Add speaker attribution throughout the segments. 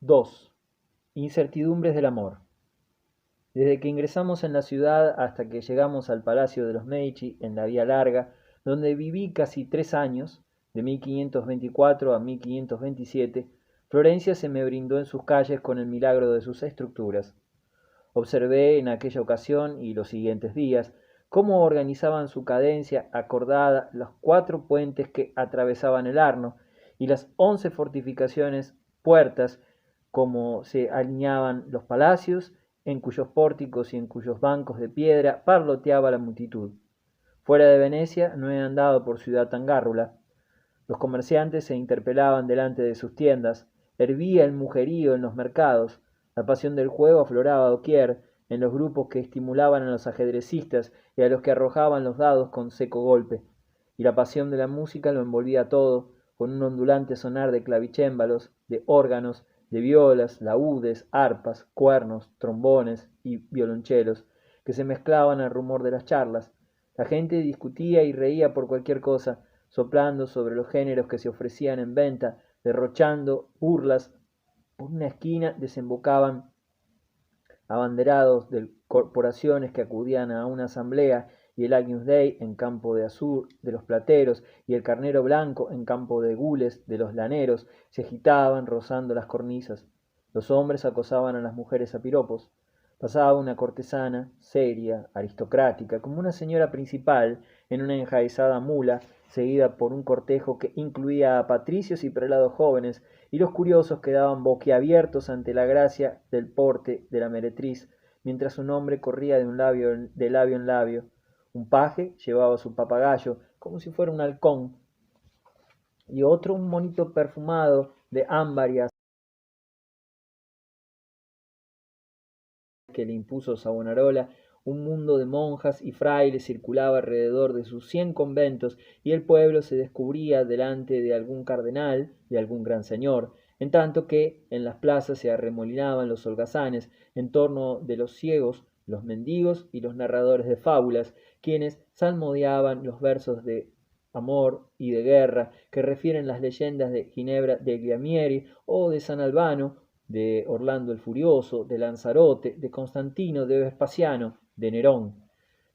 Speaker 1: 2. Incertidumbres del amor. Desde que ingresamos en la ciudad hasta que llegamos al Palacio de los Medici, en la Vía Larga, donde viví casi 3 años, de 1524 a 1527, Florencia se me brindó en sus calles con el milagro de sus estructuras. Observé en aquella ocasión y los siguientes días cómo organizaban su cadencia acordada los 4 puentes que atravesaban el Arno y las 11 puertas, cómo se alineaban los palacios, en cuyos pórticos y en cuyos bancos de piedra parloteaba la multitud. Fuera de Venecia no he andado por ciudad tan gárrula. Los comerciantes se interpelaban delante de sus tiendas, hervía el mujerío en los mercados, la pasión del juego afloraba doquier, en los grupos que estimulaban a los ajedrecistas y a los que arrojaban los dados con seco golpe, y la pasión de la música lo envolvía todo, con un ondulante sonar de clavicémbalos, de órganos, de violas, laúdes, arpas, cuernos, trombones y violonchelos, que se mezclaban al rumor de las charlas. La gente discutía y reía por cualquier cosa, soplando sobre los géneros que se ofrecían en venta, derrochando burlas. Por una esquina desembocaban abanderados de corporaciones que acudían a una asamblea, y el Agnus Dei en campo de azur de los plateros, y el carnero blanco en campo de gules de los laneros, se agitaban rozando las cornisas. Los hombres acosaban a las mujeres a piropos. Pasaba una cortesana, seria, aristocrática, como una señora principal, en una enjaezada mula, seguida por un cortejo que incluía a patricios y prelados jóvenes, y los curiosos quedaban boquiabiertos ante la gracia del porte de la meretriz, mientras un hombre corría de labio en labio. Un paje llevaba su papagayo, como si fuera un halcón, y otro un monito perfumado de ámbar y que le impuso Savonarola. Un mundo de monjas y frailes circulaba alrededor de sus 100 conventos, y el pueblo se descubría delante de algún cardenal, de algún gran señor, en tanto que en las plazas se arremolinaban los holgazanes en torno de los ciegos, los mendigos y los narradores de fábulas, quienes salmodiaban los versos de amor y de guerra que refieren las leyendas de Ginebra de Guglielmieri o de San Albano, de Orlando el Furioso, de Lanzarote, de Constantino, de Vespasiano, de Nerón.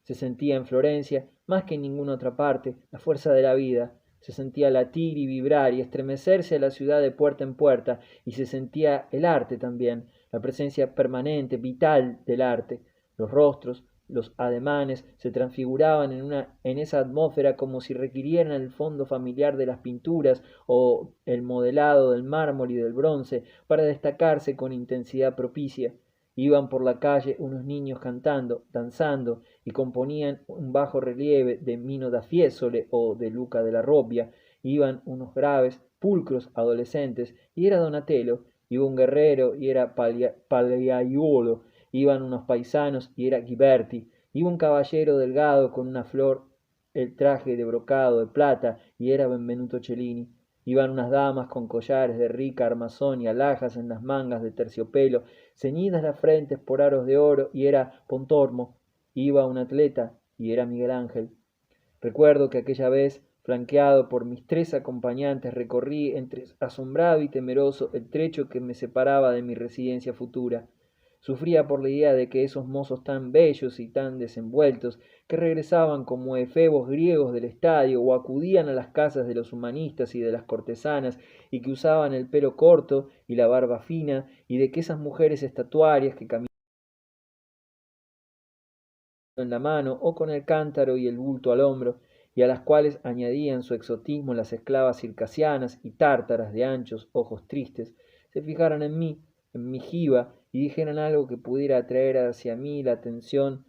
Speaker 1: Se sentía en Florencia, más que en ninguna otra parte, la fuerza de la vida. Se sentía latir y vibrar y estremecerse a la ciudad de puerta en puerta, y se sentía el arte también, la presencia permanente, vital del arte. Los rostros, los ademanes se transfiguraban en esa atmósfera como si requirieran el fondo familiar de las pinturas o el modelado del mármol y del bronce para destacarse con intensidad propicia. Iban por la calle unos niños cantando, danzando, y componían un bajo relieve de Mino da Fiesole o de Luca de la Robbia. Iban unos graves, pulcros adolescentes, y era Donatello. Iba un guerrero, y era Pagliaiuolo. Iban unos paisanos, y era Ghiberti. Iba un caballero delgado con una flor, el traje de brocado de plata, y era Benvenuto Cellini. Iban unas damas con collares de rica armazón y alhajas en las mangas de terciopelo, ceñidas las frentes por aros de oro, y era Pontormo. Iba un atleta, y era Miguel Ángel. Recuerdo que aquella vez, flanqueado por mis 3 acompañantes, recorrí entre asombrado y temeroso el trecho que me separaba de mi residencia futura. Sufría por la idea de que esos mozos tan bellos y tan desenvueltos, que regresaban como efebos griegos del estadio o acudían a las casas de los humanistas y de las cortesanas, y que usaban el pelo corto y la barba fina, y de que esas mujeres estatuarias que caminaban en la mano o con el cántaro y el bulto al hombro, y a las cuales añadían su exotismo las esclavas circasianas y tártaras de anchos ojos tristes, se fijaran en mi jiba, y dijeran algo que pudiera atraer hacia mí la atención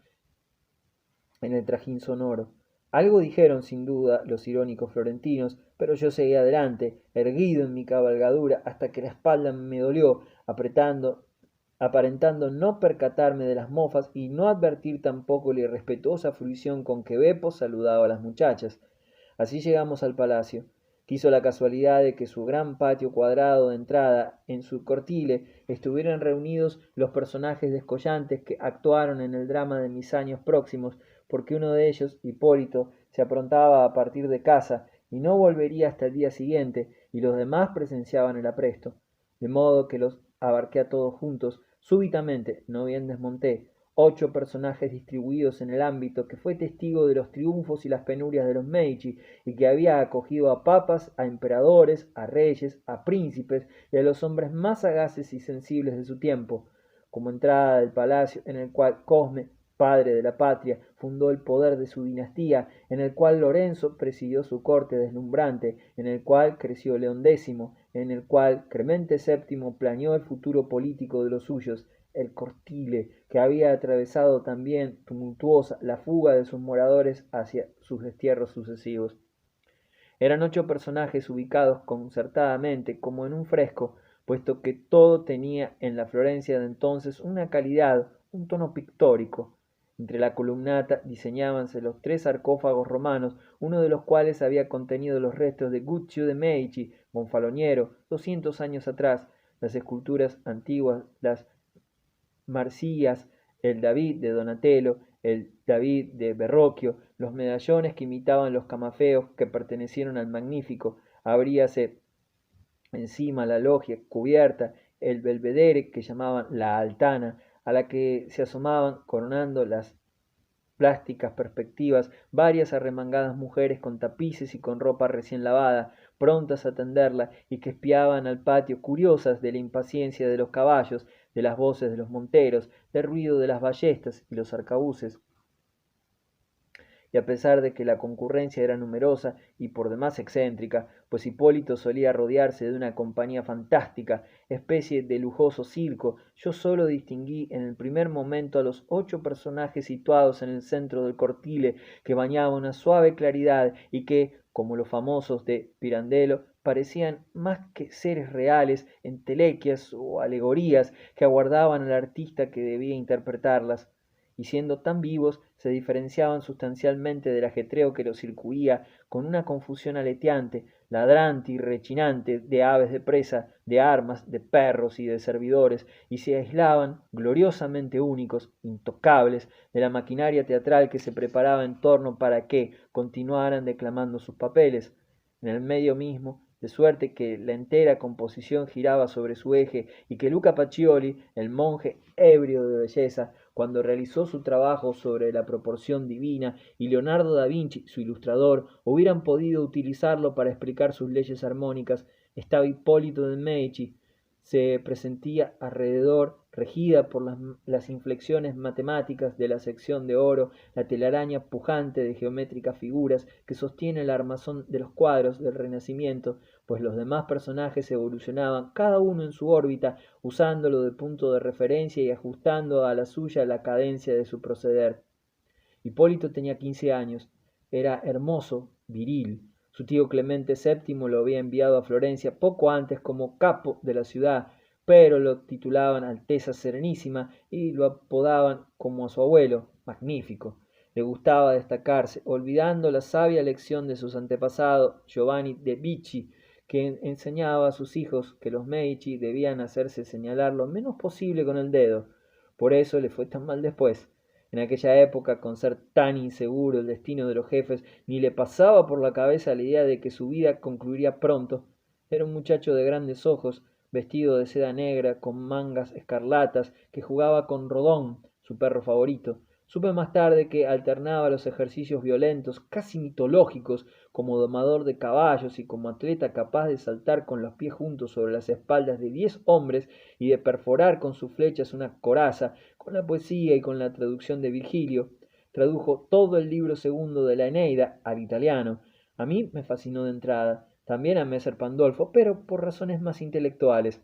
Speaker 1: en el trajín sonoro. Algo dijeron sin duda los irónicos florentinos, pero yo seguí adelante, erguido en mi cabalgadura, hasta que la espalda me dolió, aparentando no percatarme de las mofas y no advertir tampoco la irrespetuosa fruición con que Beppo saludaba a las muchachas. Así llegamos al palacio. Quiso la casualidad de que su gran patio cuadrado de entrada, en su cortile, estuvieran reunidos los personajes descollantes que actuaron en el drama de mis años próximos, porque uno de ellos, Hipólito, se aprontaba a partir de casa y no volvería hasta el día siguiente, y los demás presenciaban el apresto. De modo que los abarqué a todos juntos, súbitamente, no bien desmonté, 8 personajes distribuidos en el ámbito que fue testigo de los triunfos y las penurias de los Medici, y que había acogido a papas, a emperadores, a reyes, a príncipes y a los hombres más sagaces y sensibles de su tiempo, como entrada del palacio en el cual Cosme, padre de la patria, fundó el poder de su dinastía, en el cual Lorenzo presidió su corte deslumbrante, en el cual creció León X, en el cual Clemente VII planeó el futuro político de los suyos, el Cortile, que había atravesado también tumultuosa la fuga de sus moradores hacia sus destierros sucesivos. Eran 8 personajes ubicados concertadamente como en un fresco, puesto que todo tenía en la Florencia de entonces una calidad, un tono pictórico. Entre la columnata diseñábanse los 3 sarcófagos romanos, uno de los cuales había contenido los restos de Guccio de Medici, gonfaloniero, 200 años atrás, las esculturas antiguas, las Marsillas, el David de Donatello, el David de Verrocchio, los medallones que imitaban los camafeos que pertenecieron al Magnífico, abríase encima la logia cubierta, el belvedere que llamaban la altana, a la que se asomaban, coronando las plásticas perspectivas, varias arremangadas mujeres con tapices y con ropa recién lavada, prontas a tenderla y que espiaban al patio curiosas de la impaciencia de los caballos, de las voces de los monteros, del ruido de las ballestas y los arcabuces. Y a pesar de que la concurrencia era numerosa y por demás excéntrica, pues Hipólito solía rodearse de una compañía fantástica, especie de lujoso circo, yo solo distinguí en el primer momento a los 8 personajes situados en el centro del cortile, que bañaba una suave claridad y que, como los famosos de Pirandello, parecían más que seres reales, entelequias o alegorías que aguardaban al artista que debía interpretarlas, y siendo tan vivos, se diferenciaban sustancialmente del ajetreo que los circuía con una confusión aleteante, ladrante y rechinante de aves de presa, de armas, de perros y de servidores, y se aislaban, gloriosamente únicos, intocables, de la maquinaria teatral que se preparaba en torno para que continuaran declamando sus papeles. En el medio mismo, de suerte que la entera composición giraba sobre su eje y que Luca Pacioli, el monje ebrio de belleza, cuando realizó su trabajo sobre la proporción divina, y Leonardo da Vinci, su ilustrador, hubieran podido utilizarlo para explicar sus leyes armónicas, estaba Hipólito de Medici, se presentía alrededor, regida por las inflexiones matemáticas de la sección de oro, la telaraña pujante de geométricas figuras que sostiene el armazón de los cuadros del Renacimiento, pues los demás personajes evolucionaban cada uno en su órbita, usándolo de punto de referencia y ajustando a la suya la cadencia de su proceder. Hipólito tenía 15 años, era hermoso, viril. Su tío Clemente VII lo había enviado a Florencia poco antes como capo de la ciudad, pero lo titulaban Alteza Serenísima y lo apodaban como a su abuelo, Magnífico. Le gustaba destacarse, olvidando la sabia lección de sus antepasados, Giovanni de Vicci, que enseñaba a sus hijos que los Medici debían hacerse señalar lo menos posible con el dedo. Por eso le fue tan mal después. En aquella época, con ser tan inseguro el destino de los jefes, ni le pasaba por la cabeza la idea de que su vida concluiría pronto. Era un muchacho de grandes ojos, vestido de seda negra, con mangas escarlatas, que jugaba con Rodón, su perro favorito. Supe más tarde que alternaba los ejercicios violentos, casi mitológicos, como domador de caballos y como atleta capaz de saltar con los pies juntos sobre las espaldas de 10 hombres y de perforar con sus flechas una coraza, con la poesía y con la traducción de Virgilio. Tradujo todo el libro segundo de la Eneida al italiano. A mí me fascinó de entrada, también a Messer Pandolfo, pero por razones más intelectuales.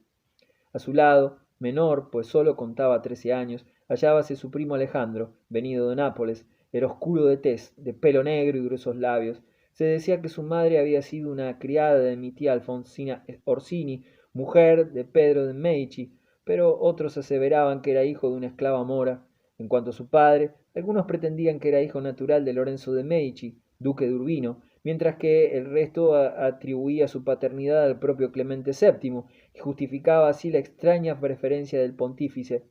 Speaker 1: A su lado, menor, pues sólo contaba 13 años, hallábase su primo Alejandro, venido de Nápoles, era oscuro de tez, de pelo negro y gruesos labios. Se decía que su madre había sido una criada de mi tía Alfonsina Orsini, mujer de Pedro de Medici, pero otros aseveraban que era hijo de una esclava mora. En cuanto a su padre, algunos pretendían que era hijo natural de Lorenzo de Medici, duque de Urbino, mientras que el resto atribuía su paternidad al propio Clemente VII, y justificaba así la extraña preferencia del pontífice.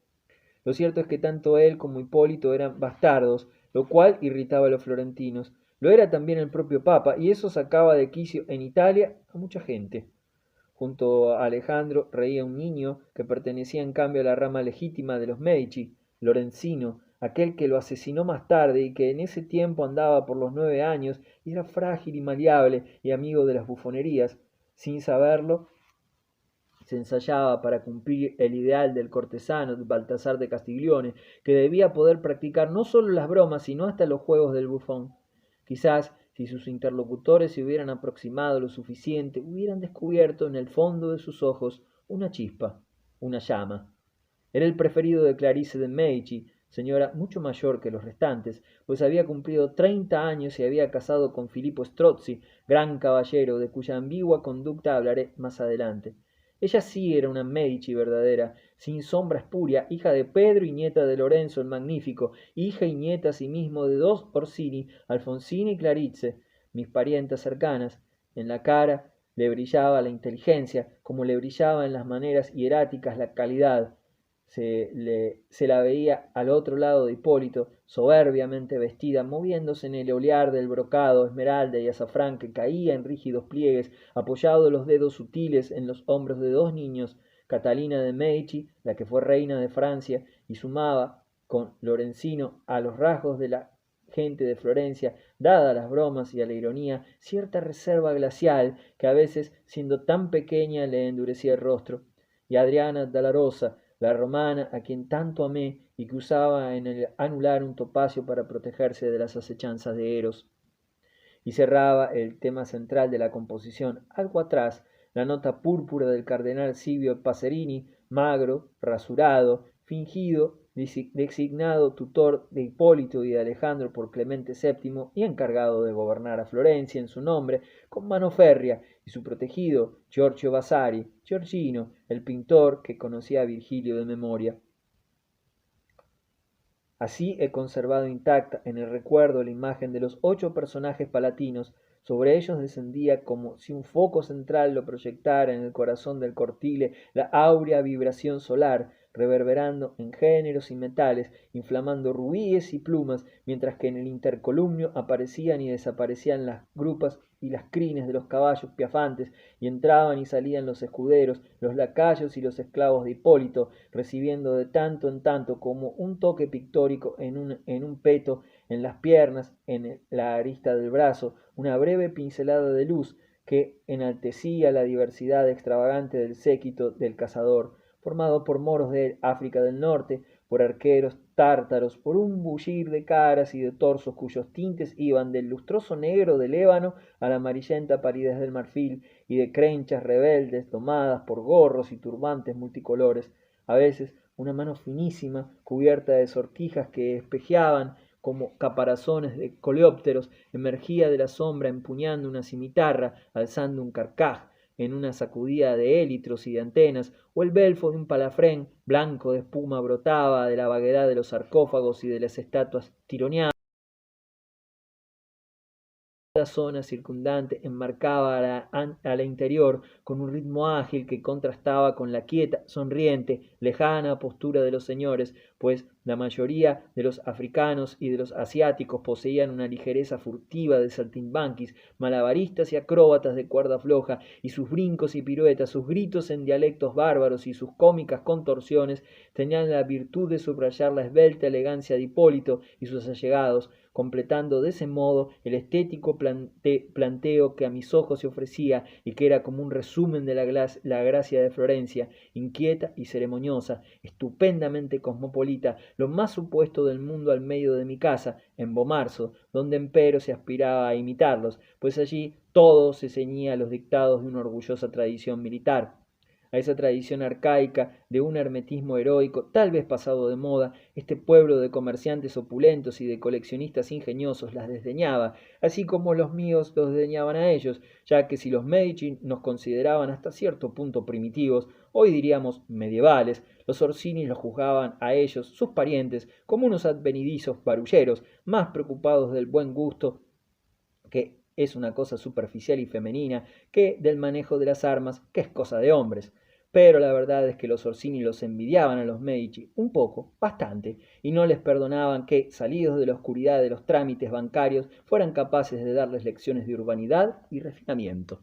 Speaker 1: Lo cierto es que tanto él como Hipólito eran bastardos, lo cual irritaba a los florentinos. Lo era también el propio Papa, y eso sacaba de quicio en Italia a mucha gente. Junto a Alejandro reía un niño que pertenecía en cambio a la rama legítima de los Medici, Lorenzino, aquel que lo asesinó más tarde y que en ese tiempo andaba por los 9 años y era frágil y maleable y amigo de las bufonerías. Sin saberlo, se ensayaba para cumplir el ideal del cortesano de Baltasar de Castiglione, que debía poder practicar no solo las bromas, sino hasta los juegos del bufón. Quizás, si sus interlocutores se hubieran aproximado lo suficiente, hubieran descubierto en el fondo de sus ojos una chispa, una llama. Era el preferido de Clarice de Medici, señora mucho mayor que los restantes, pues había cumplido 30 años y había casado con Filippo Strozzi, gran caballero, de cuya ambigua conducta hablaré más adelante. Ella sí era una Medici verdadera, sin sombra espuria, hija de Pedro y nieta de Lorenzo el Magnífico, hija y nieta asimismo de 2 Orsini, Alfonsina y Clarice, mis parientas cercanas. En la cara le brillaba la inteligencia, como le brillaba en las maneras hieráticas la calidad. Se la veía al otro lado de Hipólito, soberbiamente vestida, moviéndose en el olear del brocado, esmeralda y azafrán que caía en rígidos pliegues, apoyado los dedos sutiles en los hombros de 2 niños, Catalina de Medici, la que fue reina de Francia, y sumaba con Lorenzino a los rasgos de la gente de Florencia, dada a las bromas y a la ironía, cierta reserva glacial que a veces, siendo tan pequeña, le endurecía el rostro, y Adriana Dalla Rosa, la romana a quien tanto amé y que usaba en el anular un topacio para protegerse de las acechanzas de Eros. Y cerraba el tema central de la composición, algo atrás, la nota púrpura del cardenal Silvio Passerini, magro, rasurado, fingido, designado tutor de Hipólito y de Alejandro por Clemente VII y encargado de gobernar a Florencia en su nombre, con mano férrea, y su protegido, Giorgio Vasari, Giorgino, el pintor que conocía a Virgilio de memoria. Así he conservado intacta en el recuerdo la imagen de los 8 personajes palatinos. Sobre ellos descendía como si un foco central lo proyectara en el corazón del cortile la áurea vibración solar, reverberando en géneros y metales, inflamando rubíes y plumas, mientras que en el intercolumnio aparecían y desaparecían las grupas y las crines de los caballos piafantes, y entraban y salían los escuderos, los lacayos y los esclavos de Hipólito, recibiendo de tanto en tanto como un toque pictórico en un peto, en las piernas, en la arista del brazo, una breve pincelada de luz que enaltecía la diversidad extravagante del séquito del cazador, formado por moros de África del Norte, por arqueros tártaros, por un bullir de caras y de torsos cuyos tintes iban del lustroso negro del ébano a la amarillenta palidez del marfil, y de crenchas rebeldes domadas por gorros y turbantes multicolores, a veces una mano finísima, cubierta de sortijas que espejeaban como caparazones de coleópteros, emergía de la sombra empuñando una cimitarra, alzando un carcaj, en una sacudida de élitros y de antenas, o el belfo de un palafrén blanco de espuma brotaba de la vaguedad de los sarcófagos y de las estatuas tironeadas. La zona circundante enmarcaba a la interior con un ritmo ágil que contrastaba con la quieta, sonriente, lejana postura de los señores, pues la mayoría de los africanos y de los asiáticos poseían una ligereza furtiva de saltimbanquis, malabaristas y acróbatas de cuerda floja, y sus brincos y piruetas, sus gritos en dialectos bárbaros y sus cómicas contorsiones tenían la virtud de subrayar la esbelta elegancia de Hipólito y sus allegados, completando de ese modo el estético planteo que a mis ojos se ofrecía y que era como un resumen de la gracia de Florencia, inquieta y ceremoniosa, estupendamente cosmopolita, lo más supuesto del mundo al medio de mi casa, en Bomarzo, donde empero se aspiraba a imitarlos, pues allí todo se ceñía a los dictados de una orgullosa tradición militar. A esa tradición arcaica de un hermetismo heroico, tal vez pasado de moda, este pueblo de comerciantes opulentos y de coleccionistas ingeniosos las desdeñaba, así como los míos los desdeñaban a ellos, ya que si los Medici nos consideraban hasta cierto punto primitivos, hoy diríamos medievales, los Orsini los juzgaban a ellos, sus parientes, como unos advenedizos barulleros, más preocupados del buen gusto, que es una cosa superficial y femenina, que del manejo de las armas, que es cosa de hombres. Pero la verdad es que los Orsini los envidiaban a los Medici un poco, bastante, y no les perdonaban que, salidos de la oscuridad de los trámites bancarios, fueran capaces de darles lecciones de urbanidad y refinamiento.